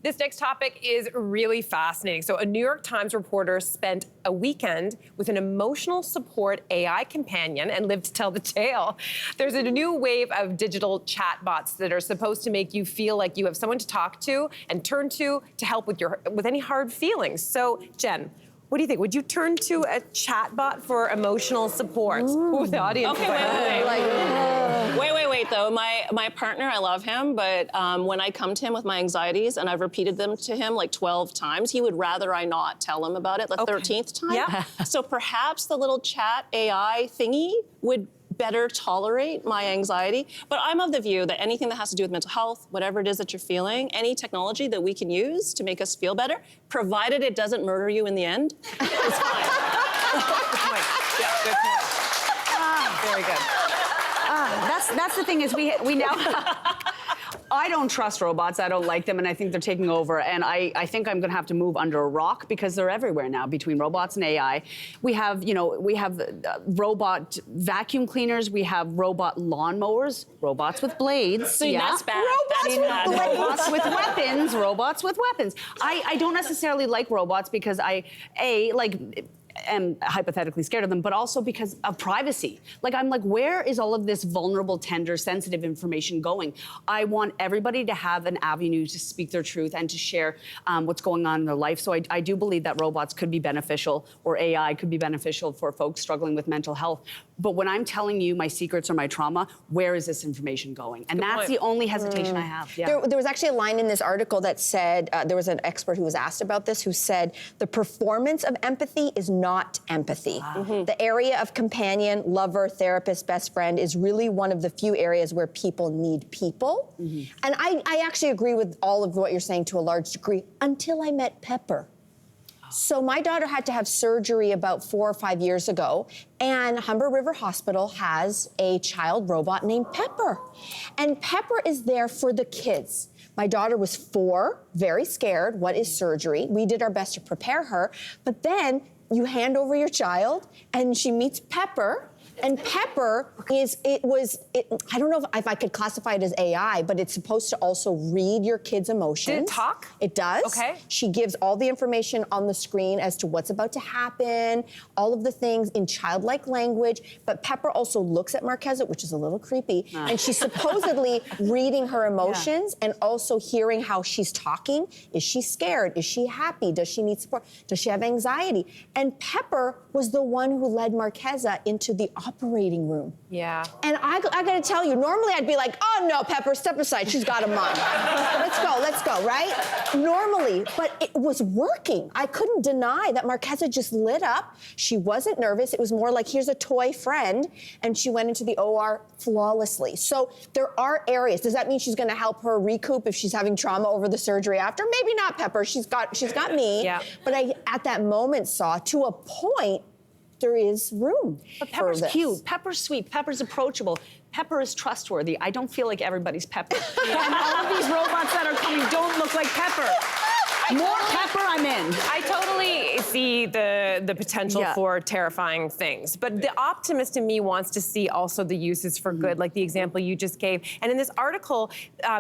This next topic is really fascinating. So a New York Times reporter spent a weekend with an emotional support AI companion and lived to tell the tale. There's a new wave of digital chatbots that are supposed to make you feel like you have someone to talk to and turn to help with any hard feelings. So, Jen, what do you think? Would you turn to a chatbot for emotional support? Ooh, the audience. Okay, wait, though. My partner, I love him, but when I come to him with my anxieties and I've repeated them to him like 12 times, he would rather I not tell him about it the 13th time. Yeah. So perhaps the little chat AI thingy would better tolerate my anxiety. But I'm of the view that anything that has to do with mental health, whatever it is that you're feeling, any technology that we can use to make us feel better, provided it doesn't murder you in the end, is fine. Good point. Yeah, good point. Very good. That's the thing is we now. I don't trust robots. I don't like them, and I think they're taking over. And I think I'm going to have to move under a rock because they're everywhere now. Between robots and AI, we have robot vacuum cleaners. We have robot lawnmowers. Robots with blades. See, that's bad. Robots with weapons. Robots with weapons. I don't necessarily like robots because I am hypothetically scared of them, but also because of privacy. I'm like, where is all of this vulnerable, tender, sensitive information going? I want everybody to have an avenue to speak their truth and to share what's going on in their life. So I do believe that robots could be beneficial, or AI could be beneficial for folks struggling with mental health. But when I'm telling you my secrets or my trauma, where is this information going? And that's the only hesitation I have. Yeah. There was actually a line in this article that said, there was an expert who was asked about this who said, the performance of empathy is not empathy. The area of companion, lover, therapist, best friend is really one of the few areas where people need people. And I actually agree with all of what you're saying to a large degree, until I met Pepper. So my daughter had to have surgery about 4 or 5 years ago, and Humber River Hospital has a child robot named Pepper. And Pepper is there for the kids. My daughter was 4, very scared. What is surgery? We did our best to prepare her, but then you hand over your child and she meets Pepper. And Pepper I don't know if I could classify it as AI, but it's supposed to also read your kids' emotions. Did it talk? It does. Okay. She gives all the information on the screen as to what's about to happen, all of the things in childlike language. But Pepper also looks at Marqueza, which is a little creepy, and she's supposedly reading her emotions and also hearing how she's talking. Is she scared? Is she happy? Does she need support? Does she have anxiety? And Pepper was the one who led Marqueza into the operating room. Yeah. And I gotta tell you, normally I'd be like, oh no, Pepper, step aside, she's got a mom. Let's go, right? Normally, but it was working. I couldn't deny that Marqueza just lit up. She wasn't nervous. It was more like, here's a toy friend. And she went into the OR flawlessly. So there are areas. Does that mean she's gonna help her recoup if she's having trauma over the surgery after? Maybe not, Pepper. She's got me. Yeah. But I, at that moment, saw, to a point, there is room. But Pepper's for this. cute. Pepper's sweet. Pepper's approachable. Pepper is trustworthy. I don't feel like everybody's Pepper. And all of these robots that are coming don't look like Pepper. More Pepper, I'm in. I totally see the potential for terrifying things, but the optimist in me wants to see also the uses for good, like the example you just gave. And in this article,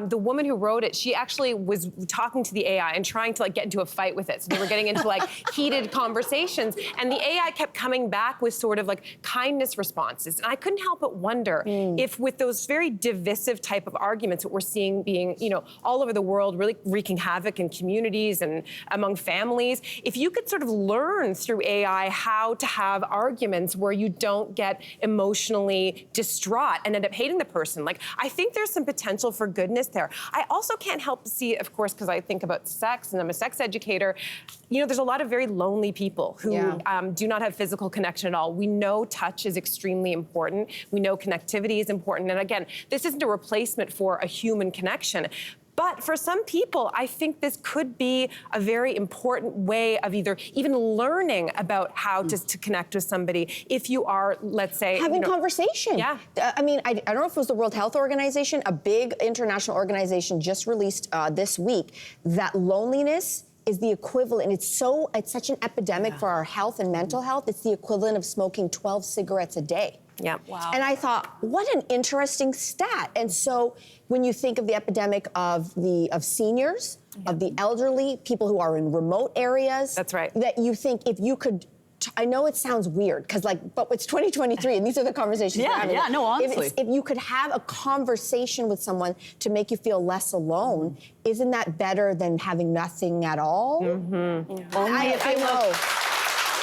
the woman who wrote it, she actually was talking to the AI and trying to get into a fight with it. So they were getting into heated conversations, and the AI kept coming back with sort of kindness responses. And I couldn't help but wonder if with those very divisive type of arguments that we're seeing being, all over the world, really wreaking havoc in communities and among families, if you could sort of learn through AI how to have arguments where you don't get emotionally distraught and end up hating the person. I think there's some potential for goodness there. I also can't help but see, of course, because I think about sex and I'm a sex educator, there's a lot of very lonely people who do not have physical connection at all. We know touch is extremely important. We know connectivity is important. And again, this isn't a replacement for a human connection. But for some people, I think this could be a very important way of even learning about how to connect with somebody if you are, let's say... having conversation. Yeah. I mean, I don't know if it was the World Health Organization, a big international organization just released this week, that loneliness is the equivalent, it's such an epidemic for our health and mental health, it's the equivalent of smoking 12 cigarettes a day. Yeah. Wow. And I thought, what an interesting stat. And so when you think of the epidemic of seniors, of the elderly, people who are in remote areas. That's right. That you think if you could, I know it sounds weird, because but it's 2023 and these are the conversations we're having. Yeah, no, honestly. If you could have a conversation with someone to make you feel less alone, isn't that better than having nothing at all? Mm-hmm. I know.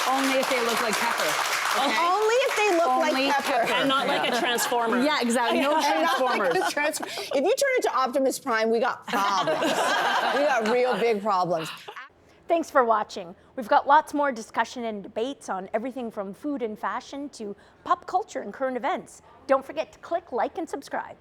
Only if they look like Pepper. Okay. Only if they look Only like Pepper. And not like a transformer. Yeah, exactly. No Transformers. If you turn into Optimus Prime, we got problems. We got real big problems. Thanks for watching. We've got lots more discussion and debates on everything from food and fashion to pop culture and current events. Don't forget to click like and subscribe.